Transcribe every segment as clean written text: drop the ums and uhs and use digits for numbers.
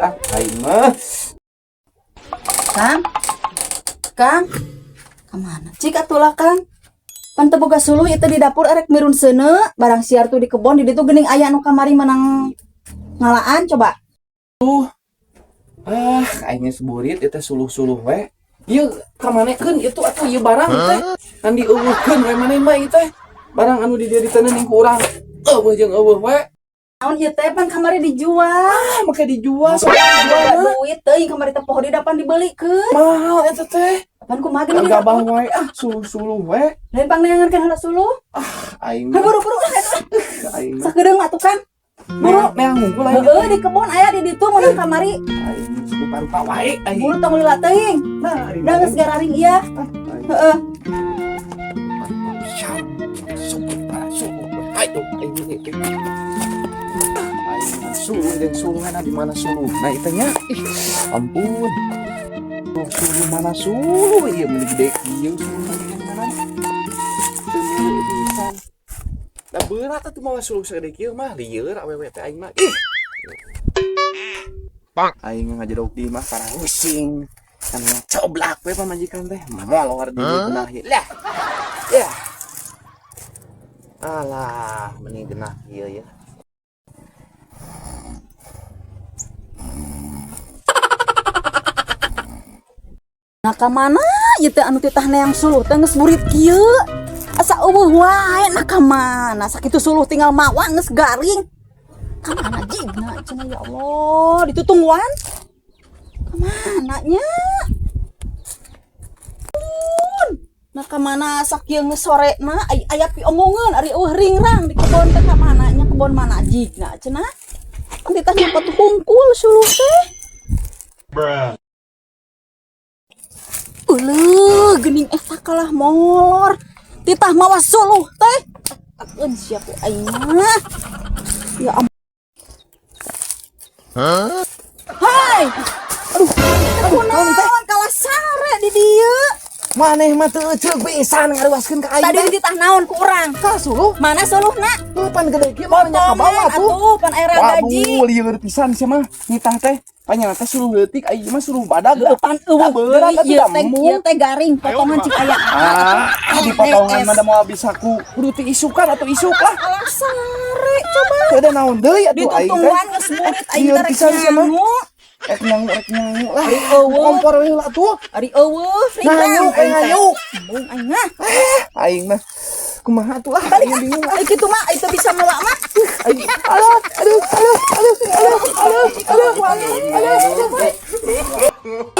Aing mah. Kang, kemana? Cik atulah Kang. Pan teu boga suluh itu di dapur erek mirun seuneu, barang siar tuh di kebon di ditu geuning aya anu kamari menang ngalaan coba. Aing seburit eta suluh-suluh we. Ieu kamanekeun itu atuh ieu barang teh. Kan dieuweuhkeun we maneh mah ieu teh. Barang anu di dieu diteuneun ku urang. Eueuh jeung eueuh we. Naon ieu teh pan kamari dijual. Make dijual Ada duit teuing kamari teh poho di depan dibelikeun. mahal eta teh. Pan kumaha geuning di Gabah dapur? wae suluh-suluh we. Lain pangneangan hela suluh. Aing Ha buru-buru aing mah sakedeung atuh Kang. Buru. meang hungkul aing. Heeh di kebon aya di ditu menang kamari. Aing rupa-rupa wae aing. Buru tong lila teuing. Nah, Da geus gararing ieu. Heeh. Suluh dan suluhan di mana suluh? Nah itanya, ampun. Suluh mana suluh? Iya meni gede kieu suluh di mana? Nah berat atuh mau suluh sagede kieu mah lieur awewe teh aing mah. Ih. Bang, aing ngajedog di mah karang pusing. Kan coblak we pamajikan teh. Molor di beunah ieu. Lah. Ya. Alah, mending genah ieu ya. Nah kamana ieu teh anu titah neang suluh teh geus burit kieu. Asa eueuh wae nah kamana sakitu suluh tinggal mawa geus garing. Kamana jigna cenah ya Allah ditutungguan. Kamana nya? Nah kamana sakieu geus sorena aya pi omongeun ari eueuh ringrang di kebon teh kamana nya kebon mana jigna cenah. Kan titah nyepot hungkul suluh teh. Gening eta kalah molor. Titah mawa suluh teh. Akeun sia ku aing mah. Ya ampun. Hai. Aduh naon kalah sare di dieu. Maneh mah teu ceug pisan ngaruaskeun ka aing. Tadi titah naon ku urang? Ka suluh? Mana suluhna? Pan gede kieu mah nya ka bawah tuh. Atuh pan air gaji. Waduh, lieur pisan sia mah. Nitah teh panyana teh suluh leutik ieu mah suluh badag. Pan eueuh berat atuh ieu teh garing potongan cik aya. Di potongan mah da moal bisa ku kudu ti isukan atau isuk lah. Alah sare coba. Teu ada naon deui atuh aing teh. Ditutungguan geus murid aing Lieur teh rek pisan sia mah. nyangu. Rek nyangu lah. Ari eueuh. Kompor we lah tuh. Ari eueuh Nganyuk nganyuk. Bung aing mah. Aing mah kumaha atuh lah. Balik Aing bingung lah. ai kitu mah itu bisa mawa mah.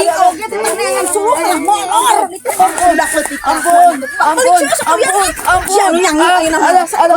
Ing oge teh neangan suluh lah molor di kebon udah leutik. Ampun. Sia nu nyanyi ayeuna mah. Ada.